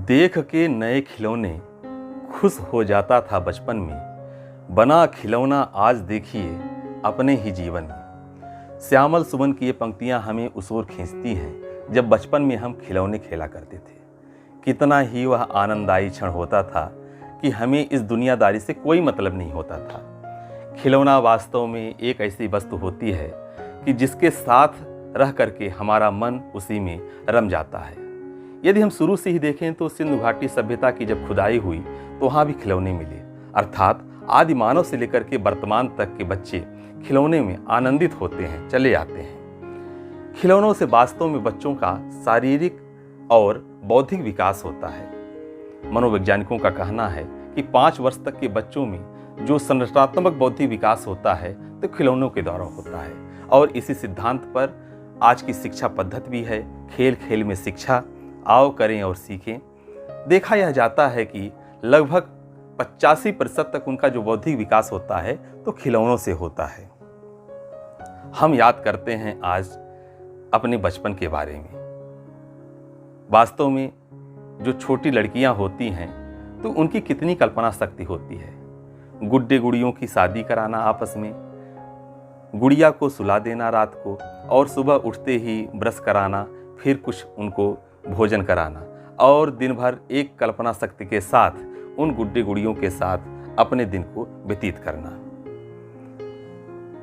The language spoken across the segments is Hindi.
देख के नए खिलौने खुश हो जाता था बचपन में। बना खिलौना आज देखिए अपने ही जीवन में। श्यामल सुमन की ये पंक्तियां हमें उस ओर खींचती हैं जब बचपन में हम खिलौने खेला करते थे। कितना ही वह आनंददायी क्षण होता था कि हमें इस दुनियादारी से कोई मतलब नहीं होता था। खिलौना वास्तव में एक ऐसी वस्तु होती है कि जिसके साथ रह करके हमारा मन उसी में रम जाता है। यदि हम शुरू से ही देखें तो सिंधु घाटी सभ्यता की जब खुदाई हुई तो वहाँ भी खिलौने मिले, अर्थात आदि मानव से लेकर के वर्तमान तक के बच्चे खिलौने में आनंदित होते हैं, चले आते हैं। खिलौनों से वास्तव में बच्चों का शारीरिक और बौद्धिक विकास होता है। मनोवैज्ञानिकों का कहना है कि 5 वर्ष तक के बच्चों में जो संरचनात्मक बौद्धिक विकास होता है तो खिलौनों के द्वारा होता है। और इसी सिद्धांत पर आज की शिक्षा पद्धति भी है, खेल खेल में शिक्षा, आओ करें और सीखें। देखा यह जाता है कि लगभग 85% तक उनका जो बौद्धिक विकास होता है तो खिलौनों से होता है। हम याद करते हैं आज अपने बचपन के बारे में। वास्तव में जो छोटी लड़कियां होती हैं तो उनकी कितनी कल्पना शक्ति होती है। गुड्डे गुड़ियों की शादी कराना आपस में, गुड़िया को सुला देना रात को और सुबह उठते ही ब्रश कराना, फिर कुछ उनको भोजन कराना और दिन भर एक कल्पना शक्ति के साथ उन गुड्डे गुड़ियों के साथ अपने दिन को व्यतीत करना।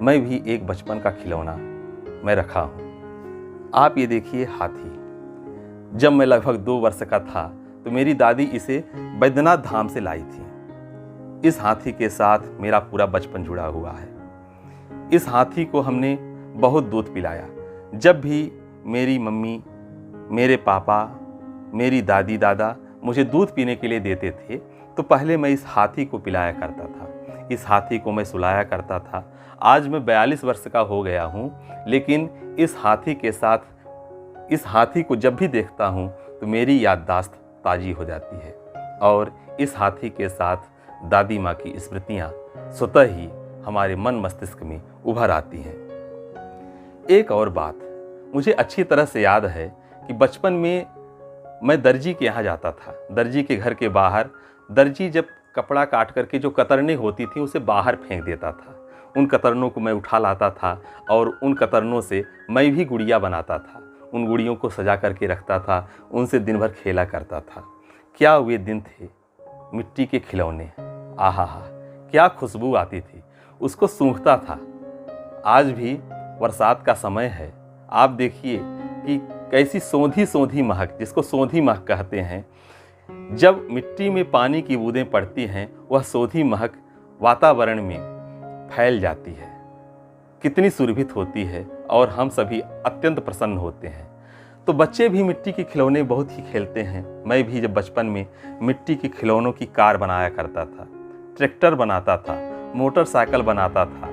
मैं भी एक बचपन का खिलौना मैं रखा हूँ। आप ये देखिए हाथी। जब मैं लगभग 2 वर्ष का था तो मेरी दादी इसे बैद्यनाथ धाम से लाई थी। इस हाथी के साथ मेरा पूरा बचपन जुड़ा हुआ है। इस हाथी को हमने बहुत दूध पिलाया। जब भी मेरी मम्मी, मेरे पापा, मेरी दादी दादा मुझे दूध पीने के लिए देते थे तो पहले मैं इस हाथी को पिलाया करता था, इस हाथी को मैं सुलाया करता था। आज मैं 42 वर्ष का हो गया हूँ, लेकिन इस हाथी के साथ, इस हाथी को जब भी देखता हूँ तो मेरी याददाश्त ताज़ी हो जाती है और इस हाथी के साथ दादी माँ की स्मृतियाँ स्वतः ही हमारे मन मस्तिष्क में उभर आती हैं। एक और बात मुझे अच्छी तरह से याद है कि बचपन में मैं दर्जी के यहाँ जाता था। दर्जी के घर के बाहर दर्जी जब कपड़ा काट करके जो कतरनें होती थी उसे बाहर फेंक देता था। उन कतरनों को मैं उठा लाता था और उन कतरनों से मैं भी गुड़िया बनाता था। उन गुड़ियों को सजा करके रखता था, उनसे दिन भर खेला करता था। क्या वे दिन थे, मिट्टी के खिलौने, आहा हा, क्या खुशबू आती थी, उसको सूंघता था। आज भी बरसात का समय है, आप देखिए कि कैसी सोंधी सोंधी महक, जिसको सोंधी महक कहते हैं, जब मिट्टी में पानी की बूंदें पड़ती हैं वह सोंधी महक वातावरण में फैल जाती है। कितनी सुरभित होती है और हम सभी अत्यंत प्रसन्न होते हैं। तो बच्चे भी मिट्टी के खिलौने बहुत ही खेलते हैं। मैं भी जब बचपन में मिट्टी के खिलौनों की कार बनाया करता था, ट्रैक्टर बनाता था, मोटरसाइकिल बनाता था,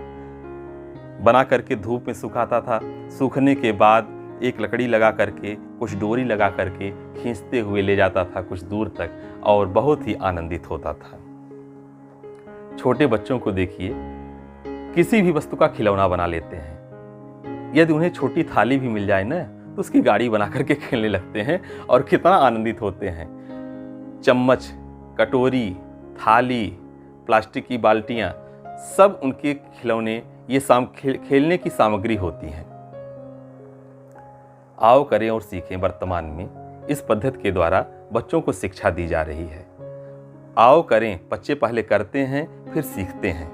बना करके धूप में सुखाता था। सूखने के बाद एक लकड़ी लगा करके, कुछ डोरी लगा करके खींचते हुए ले जाता था कुछ दूर तक और बहुत ही आनंदित होता था। छोटे बच्चों को देखिए, किसी भी वस्तु का खिलौना बना लेते हैं। यदि उन्हें छोटी थाली भी मिल जाए ना तो उसकी गाड़ी बना करके खेलने लगते हैं और कितना आनंदित होते हैं। चम्मच, कटोरी, थाली, प्लास्टिक की बाल्टियाँ, सब उनके खिलौने, ये खेलने की सामग्री होती हैं। आओ करें और सीखें वर्तमान में इस पद्धति के द्वारा बच्चों को शिक्षा दी जा रही है। आओ करें, बच्चे पहले करते हैं फिर सीखते हैं।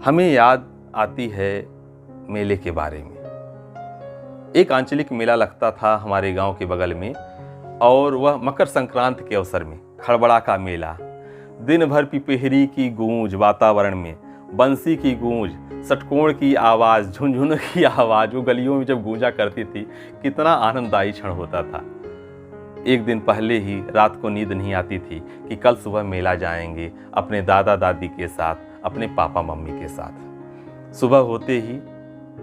हमें याद आती है मेले के बारे में। एक आंचलिक मेला लगता था हमारे गांव के बगल में और वह मकर संक्रांति के अवसर में खड़बड़ा का मेला। दिन भर पिपहिरी की गूंज वातावरण में, बंसी की गूंज, षटकोण की आवाज़, झुनझुन की आवाज़ वो गलियों में जब गूंजा करती थी, कितना आनंददायी क्षण होता था। एक दिन पहले ही रात को नींद नहीं आती थी कि कल सुबह मेला जाएंगे अपने दादा दादी के साथ, अपने पापा मम्मी के साथ। सुबह होते ही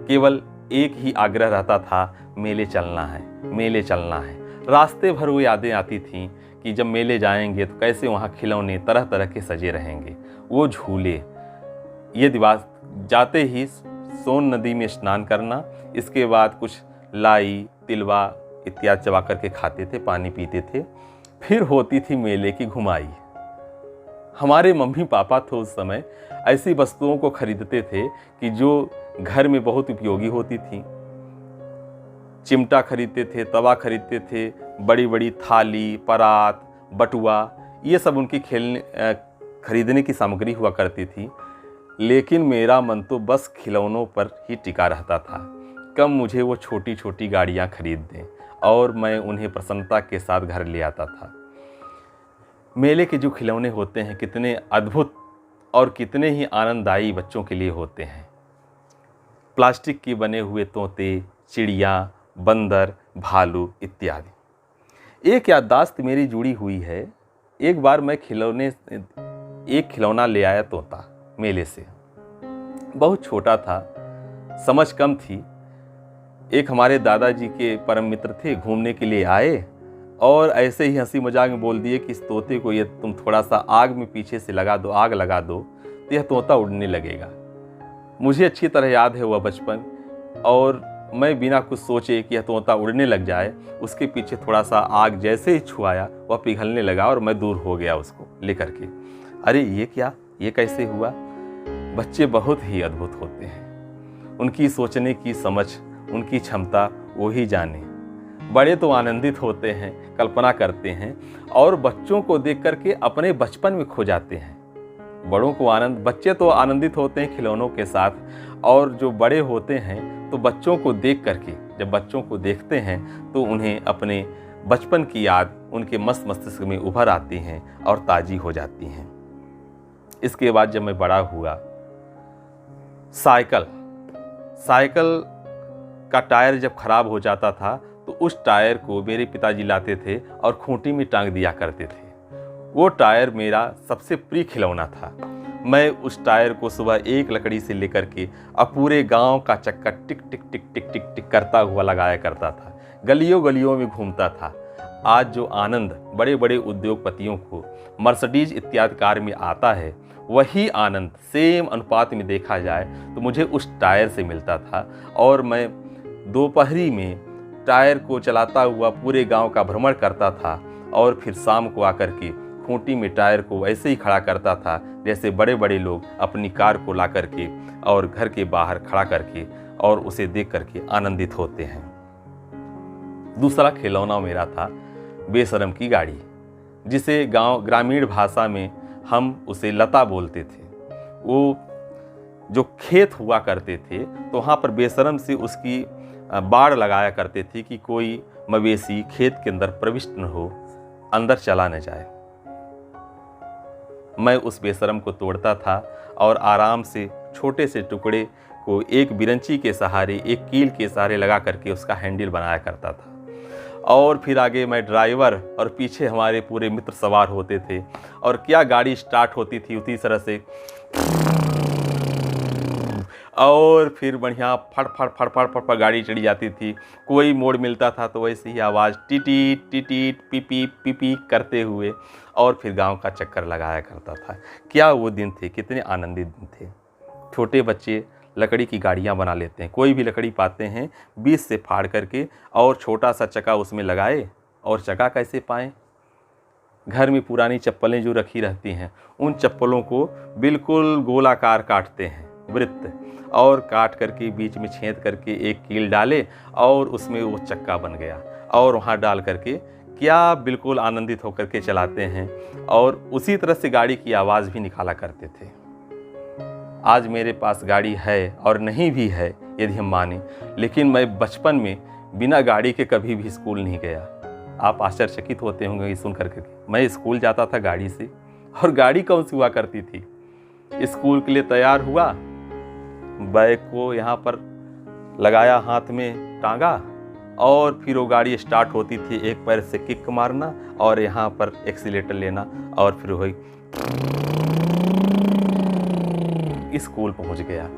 केवल एक ही आग्रह रहता था, मेले चलना है, मेले चलना है। रास्ते भर वो यादें आती थीं कि जब मेले जाएंगे तो कैसे वहाँ खिलौने तरह तरह के सजे रहेंगे, वो झूले। ये दिवस जाते ही सोन नदी में स्नान करना, इसके बाद कुछ लाई, तिलवा इत्यादि चबा करके खाते थे, पानी पीते थे। फिर होती थी मेले की घुमाई। हमारे मम्मी पापा तो उस समय ऐसी वस्तुओं को खरीदते थे कि जो घर में बहुत उपयोगी होती थी। चिमटा खरीदते थे, तवा खरीदते थे, बड़ी बड़ी थाली, परात, बटुआ, ये सब उनकी खरीदने की सामग्री हुआ करती थी। लेकिन मेरा मन तो बस खिलौनों पर ही टिका रहता था। कब मुझे वो छोटी छोटी गाड़ियाँ खरीद दें और मैं उन्हें प्रसन्नता के साथ घर ले आता था। मेले के जो खिलौने होते हैं कितने अद्भुत और कितने ही आनंददायी बच्चों के लिए होते हैं। प्लास्टिक के बने हुए तोते, चिड़िया, बंदर, भालू इत्यादि। एक याददाश्त मेरी जुड़ी हुई है। एक बार मैं एक खिलौना ले आया तोता मेले से। बहुत छोटा था, समझ कम थी। एक हमारे दादाजी के परम मित्र थे, घूमने के लिए आए और ऐसे ही हंसी मजाक में बोल दिए कि इस तोते को ये तुम थोड़ा सा आग में पीछे से लगा दो, आग लगा दो तो यह तोता उड़ने लगेगा। मुझे अच्छी तरह याद है वह बचपन, और मैं बिना कुछ सोचे कि यह तोता उड़ने लग जाए, उसके पीछे थोड़ा सा आग जैसे ही छुआया वह पिघलने लगा और मैं दूर हो गया उसको लेकर के। अरे ये क्या, ये कैसे हुआ? बच्चे बहुत ही अद्भुत होते हैं। उनकी सोचने की समझ, उनकी क्षमता वो ही जाने। बड़े तो आनंदित होते हैं, कल्पना करते हैं और बच्चों को देख करके अपने बचपन में खो जाते हैं। बच्चे तो आनंदित होते हैं खिलौनों के साथ, और जो बड़े होते हैं तो बच्चों को देख करके, जब बच्चों को देखते हैं तो उन्हें अपने बचपन की याद उनके मस्तिष्क में उभर आती हैं और ताज़ी हो जाती हैं। इसके बाद जब मैं बड़ा हुआ, साइकिल का टायर जब खराब हो जाता था तो उस टायर को मेरे पिताजी लाते थे और खूंटी में टांग दिया करते थे। वो टायर मेरा सबसे प्रिय खिलौना था। मैं उस टायर को सुबह एक लकड़ी से लेकर के अब पूरे गांव का चक्का टिक टिक टिक टिक टिक टिक करता हुआ लगाया करता था, गलियों गलियों में घूमता था। आज जो आनंद बड़े बड़े उद्योगपतियों को मर्सिडीज इत्यादि कार में आता है, वही आनंद सेम अनुपात में देखा जाए तो मुझे उस टायर से मिलता था। और मैं दोपहरी में टायर को चलाता हुआ पूरे गांव का भ्रमण करता था और फिर शाम को आकर के खूंटी में टायर को ऐसे ही खड़ा करता था जैसे बड़े बड़े लोग अपनी कार को ला करके और घर के बाहर खड़ा करके और उसे देख करके आनंदित होते हैं। दूसरा खिलौना मेरा था बेशरम की गाड़ी, जिसे ग्रामीण भाषा में हम उसे लता बोलते थे। वो जो खेत हुआ करते थे तो वहाँ पर बेशरम से उसकी बाड़ लगाया करते थे कि कोई मवेशी खेत के अंदर प्रविष्ट न हो, अंदर चला न जाए। मैं उस बेशरम को तोड़ता था और आराम से छोटे से टुकड़े को एक बिरंची के सहारे, एक कील के सहारे लगा करके उसका हैंडल बनाया करता था। और फिर आगे मैं ड्राइवर और पीछे हमारे पूरे मित्र सवार होते थे और क्या गाड़ी स्टार्ट होती थी उसी तरह से, और फिर बढ़िया फड़ फड़ फड़ फड़ फड़ फड़ गाड़ी चढ़ी जाती थी। कोई मोड़ मिलता था तो वैसे ही आवाज़ टिटीट टिटीट पीपी पीपी करते हुए और फिर गांव का चक्कर लगाया करता था। क्या वो दिन थे, कितने आनंदित दिन थे। छोटे बच्चे लकड़ी की गाड़ियाँ बना लेते हैं, कोई भी लकड़ी पाते हैं बीच से फाड़ करके और छोटा सा चक्का उसमें लगाए। और चक्का कैसे पाएँ? घर में पुरानी चप्पलें जो रखी रहती हैं उन चप्पलों को बिल्कुल गोलाकार काटते हैं, वृत्त, और काट करके बीच में छेद करके एक कील डाले और उसमें वो चक्का बन गया और वहाँ डाल करके क्या बिल्कुल आनंदित होकर के चलाते हैं और उसी तरह से गाड़ी की आवाज़ भी निकाला करते थे। आज मेरे पास गाड़ी है और नहीं भी है यदि हम माने, लेकिन मैं बचपन में बिना गाड़ी के कभी भी स्कूल नहीं गया। आप आश्चर्यचकित होते होंगे ये सुन करके। मैं स्कूल जाता था गाड़ी से, और गाड़ी कौन सी हुआ करती थी। स्कूल के लिए तैयार हुआ, बैग को यहाँ पर लगाया, हाथ में टांगा, और फिर वो गाड़ी स्टार्ट होती थी। एक पैर से किक मारना और यहाँ पर एक्सीलेटर लेना और फिर वही स्कूल पहुँच गया।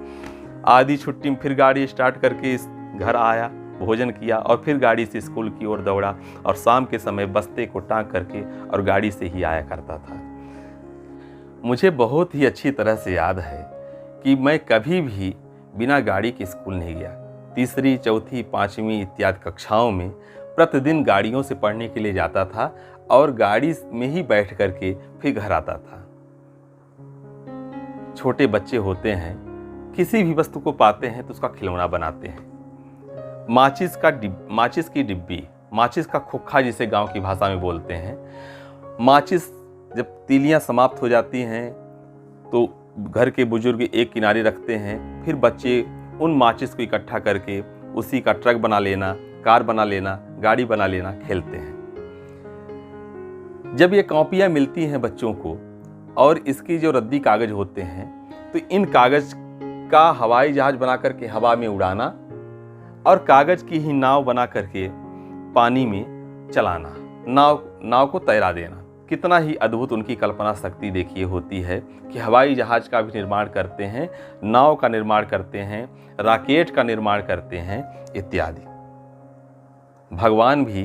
आधी छुट्टी में फिर गाड़ी स्टार्ट करके घर आया, भोजन किया और फिर गाड़ी से स्कूल की ओर दौड़ा और शाम के समय बस्ते को टांग करके और गाड़ी से ही आया करता था। मुझे बहुत ही अच्छी तरह से याद है कि मैं कभी भी बिना गाड़ी के स्कूल नहीं गया। तीसरी, चौथी, पाँचवीं इत्यादि कक्षाओं में प्रतिदिन गाड़ियों से पढ़ने के लिए जाता था और गाड़ी में ही बैठ करके फिर घर आता था। छोटे बच्चे होते हैं, किसी भी वस्तु को पाते हैं तो उसका खिलौना बनाते हैं। माचिस की डिब्बी, माचिस का खोखा जिसे गांव की भाषा में बोलते हैं। माचिस जब तीलियां समाप्त हो जाती हैं तो घर के बुजुर्ग एक किनारे रखते हैं, फिर बच्चे उन माचिस को इकट्ठा करके उसी का ट्रक बना लेना, कार बना लेना, गाड़ी बना लेना खेलते हैं। जब ये कॉपियां मिलती हैं बच्चों को और इसकी जो रद्दी कागज होते हैं तो इन कागज का हवाई जहाज बना करके हवा में उड़ाना और कागज की ही नाव बना करके पानी में चलाना, नाव को तैरा देना। कितना ही अद्भुत उनकी कल्पना शक्ति देखिए होती है कि हवाई जहाज का भी निर्माण करते हैं, नाव का निर्माण करते हैं, रॉकेट का निर्माण करते हैं इत्यादि। भगवान भी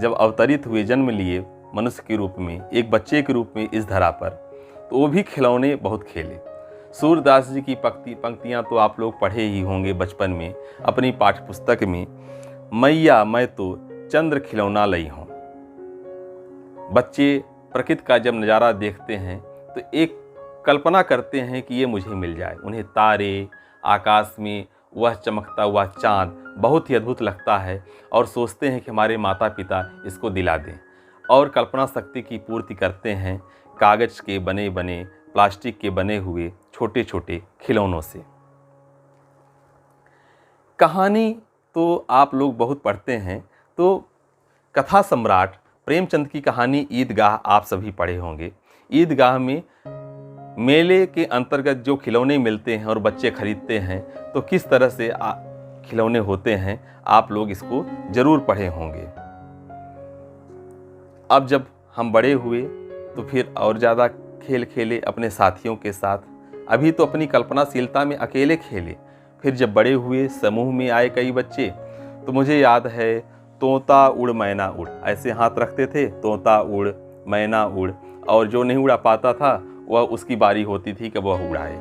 जब अवतरित हुए, जन्म लिए मनुष्य के रूप में, एक बच्चे के रूप में इस धरा पर, तो वो भी खिलौने बहुत खेले। सूरदास जी की पंक्तियां तो आप लोग पढ़े ही होंगे बचपन में अपनी पाठ्य पुस्तक में। मैया मैं तो चंद्र खिलौना लई हूँ। बच्चे प्रकृति का जब नज़ारा देखते हैं तो एक कल्पना करते हैं कि ये मुझे मिल जाए। उन्हें तारे, आकाश में वह चमकता हुआ चाँद बहुत ही अद्भुत लगता है और सोचते हैं कि हमारे माता पिता इसको दिला दें, और कल्पना शक्ति की पूर्ति करते हैं कागज़ के बने बने, प्लास्टिक के बने हुए छोटे छोटे खिलौनों से। कहानी तो आप लोग बहुत पढ़ते हैं, तो कथा सम्राट प्रेमचंद की कहानी ईदगाह आप सभी पढ़े होंगे। ईदगाह में मेले के अंतर्गत जो खिलौने मिलते हैं और बच्चे खरीदते हैं, तो किस तरह से खिलौने होते हैं आप लोग इसको जरूर पढ़े होंगे। अब जब हम बड़े हुए तो फिर और ज़्यादा खेल खेले अपने साथियों के साथ। अभी तो अपनी कल्पनाशीलता में अकेले खेले, फिर जब बड़े हुए समूह में आए कई बच्चे, तो मुझे याद है तोता उड़ मैना उड़, ऐसे हाथ रखते थे, तोता उड़ मैना उड़, और जो नहीं उड़ा पाता था वह उसकी बारी होती थी कि वह उड़ाए।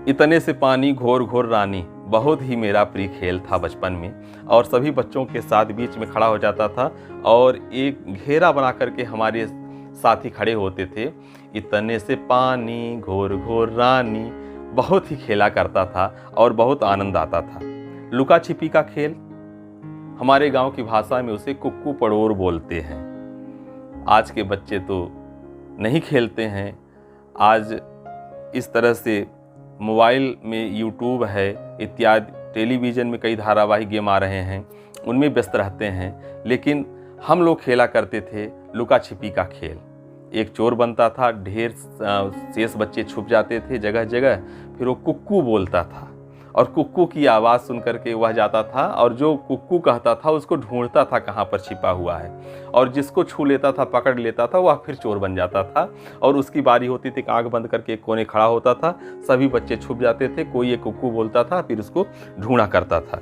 इतने से पानी घोर घोर रानी बहुत ही मेरा प्रिय खेल था बचपन में, और सभी बच्चों के साथ बीच में खड़ा हो जाता था और एक घेरा बना करके हमारे साथी खड़े होते थे। इतने से पानी घोर घोर रानी बहुत ही खेला करता था और बहुत आनंद आता था। लुका छिपी का खेल, हमारे गांव की भाषा में उसे कुक्कू पड़ोर बोलते हैं। आज के बच्चे तो नहीं खेलते हैं। आज इस तरह से मोबाइल में यूट्यूब है इत्यादि, टेलीविज़न में कई धारावाहिक गेम आ रहे हैं, उनमें व्यस्त रहते हैं। लेकिन हम लोग खेला करते थे लुका छिपी का खेल। एक चोर बनता था, ढेर शेष बच्चे छुप जाते थे जगह जगह, फिर वो कुक्कू बोलता था और कुक्कू की आवाज़ सुन करके वह जाता था और जो कुक्कू कहता था उसको ढूंढता था कहाँ पर छिपा हुआ है, और जिसको छू लेता था, पकड़ लेता था, वह फिर चोर बन जाता था। और उसकी बारी होती थी, आँख बंद करके एक कोने खड़ा होता था, सभी बच्चे छुप जाते थे, कोई एक कुक्कू बोलता था, फिर उसको ढूंढा करता था।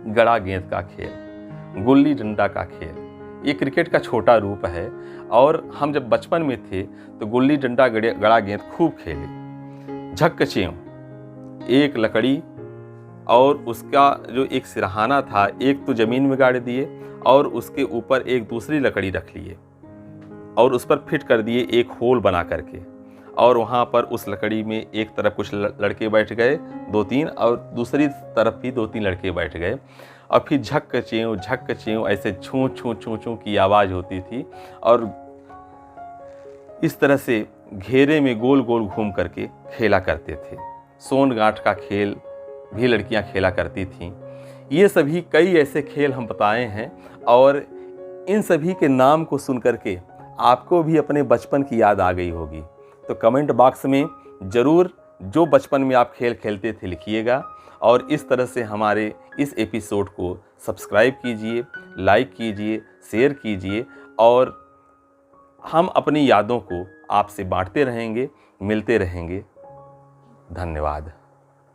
गड़ा गेंद का खेल, गुल्ली डंडा का खेल, ये क्रिकेट का छोटा रूप है। और हम जब बचपन में थे तो गुल्ली डंडा, गड़ा गेंद खूब खेले। झक चेव, एक लकड़ी और उसका जो एक सिरहाना था, एक तो ज़मीन में गाड़ दिए और उसके ऊपर एक दूसरी लकड़ी रख लिए और उस पर फिट कर दिए एक होल बना करके, और वहाँ पर उस लकड़ी में एक तरफ कुछ लड़के बैठ गए 2-3 और दूसरी तरफ भी 2-3 लड़के बैठ गए, और फिर झक चेव ऐसे छू छू छू छू की आवाज़ होती थी। और इस तरह से घेरे में गोल गोल घूम करके खेला करते थे। सोन गांठ का खेल भी लड़कियां खेला करती थीं। ये सभी कई ऐसे खेल हम बताए हैं, और इन सभी के नाम को सुन करके आपको भी अपने बचपन की याद आ गई होगी। तो कमेंट बॉक्स में ज़रूर जो बचपन में आप खेल खेलते थे लिखिएगा, और इस तरह से हमारे इस एपिसोड को सब्सक्राइब कीजिए, लाइक कीजिए, शेयर कीजिए, और हम अपनी यादों को आपसे बांटते रहेंगे, मिलते रहेंगे। धन्यवाद।